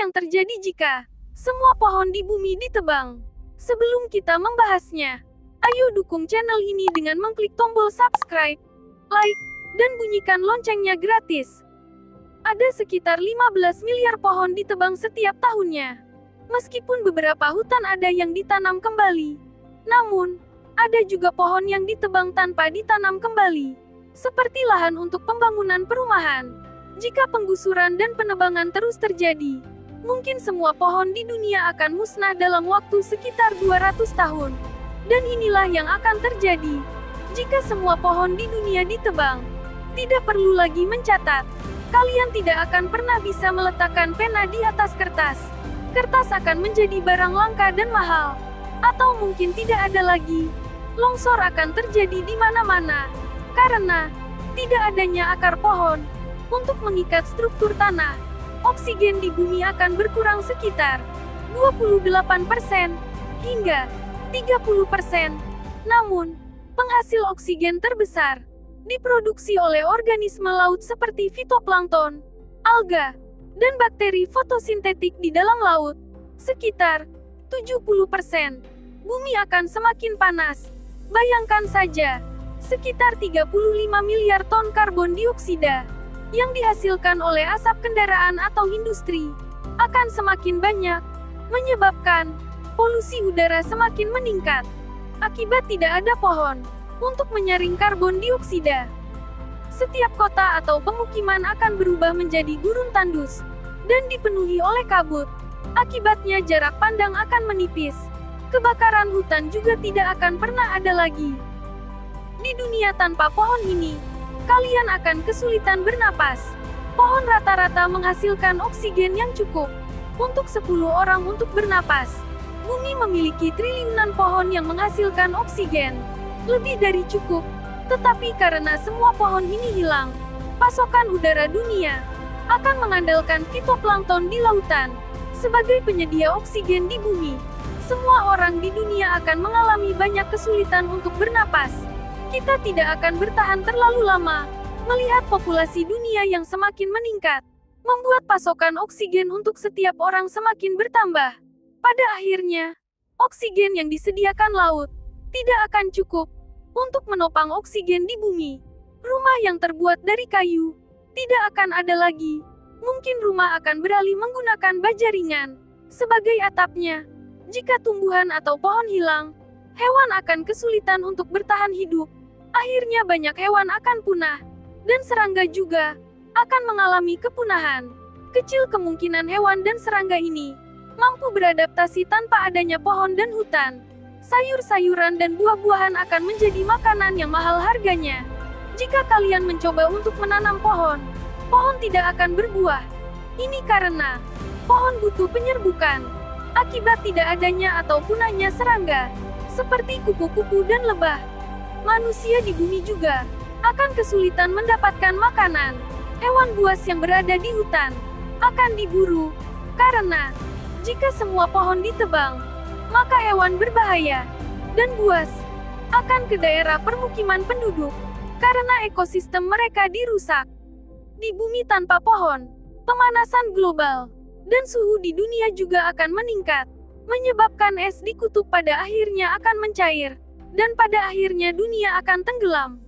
yang terjadi jika semua pohon di bumi ditebang? Sebelum kita membahasnya, ayo dukung channel ini dengan mengklik tombol subscribe, like, dan bunyikan loncengnya gratis. Ada sekitar 15 miliar pohon ditebang setiap tahunnya. Meskipun beberapa hutan ada yang ditanam kembali, namun ada juga pohon yang ditebang tanpa ditanam kembali, seperti lahan untuk pembangunan perumahan. Jika penggusuran dan penebangan terus terjadi, mungkin semua pohon di dunia akan musnah dalam waktu sekitar 200 tahun. Dan inilah yang akan terjadi jika semua pohon di dunia ditebang. Tidak perlu lagi mencatat. Kalian tidak akan pernah bisa meletakkan pena di atas kertas. Kertas akan menjadi barang langka dan mahal. Atau mungkin tidak ada lagi. Longsor akan terjadi di mana-mana. Karena tidak adanya akar pohon untuk mengikat struktur tanah. Oksigen di bumi akan berkurang sekitar 28% hingga 30%. Namun, penghasil oksigen terbesar diproduksi oleh organisme laut seperti fitoplankton, alga, dan bakteri fotosintetik di dalam laut. Sekitar 70%. Bumi akan semakin panas. Bayangkan saja, sekitar 35 miliar ton karbon dioksida yang dihasilkan oleh asap kendaraan atau industri akan semakin banyak, menyebabkan polusi udara semakin meningkat. Akibat tidak ada pohon untuk menyaring karbon dioksida, setiap kota atau pemukiman akan berubah menjadi gurun tandus dan dipenuhi oleh kabut. Akibatnya jarak pandang akan menipis. Kebakaran hutan juga tidak akan pernah ada lagi. Di dunia tanpa pohon ini, kalian akan kesulitan bernapas. Pohon rata-rata menghasilkan oksigen yang cukup untuk 10 orang untuk bernapas. Bumi memiliki triliunan pohon yang menghasilkan oksigen lebih dari cukup. Tetapi karena semua pohon ini hilang, pasokan udara dunia akan mengandalkan fitoplankton di lautan sebagai penyedia oksigen di bumi. Semua orang di dunia akan mengalami banyak kesulitan untuk bernapas. Kita tidak akan bertahan terlalu lama melihat populasi dunia yang semakin meningkat, membuat pasokan oksigen untuk setiap orang semakin bertambah. Pada akhirnya, oksigen yang disediakan laut tidak akan cukup untuk menopang oksigen di bumi. Rumah yang terbuat dari kayu tidak akan ada lagi. Mungkin rumah akan beralih menggunakan baja ringan sebagai atapnya. Jika tumbuhan atau pohon hilang, hewan akan kesulitan untuk bertahan hidup. Akhirnya banyak hewan akan punah, dan serangga juga akan mengalami kepunahan. Kecil kemungkinan hewan dan serangga ini mampu beradaptasi tanpa adanya pohon dan hutan. Sayur-sayuran dan buah-buahan akan menjadi makanan yang mahal harganya. Jika kalian mencoba untuk menanam pohon, pohon tidak akan berbuah. Ini karena pohon butuh penyerbukan. Akibat tidak adanya atau punahnya serangga, seperti kupu-kupu dan lebah. Manusia di bumi juga akan kesulitan mendapatkan makanan. Hewan buas yang berada di hutan akan diburu. Karena jika semua pohon ditebang, maka hewan berbahaya dan buas akan ke daerah permukiman penduduk karena ekosistem mereka dirusak. Di bumi tanpa pohon, pemanasan global dan suhu di dunia juga akan meningkat, menyebabkan es di kutub pada akhirnya akan mencair, dan pada akhirnya dunia akan tenggelam.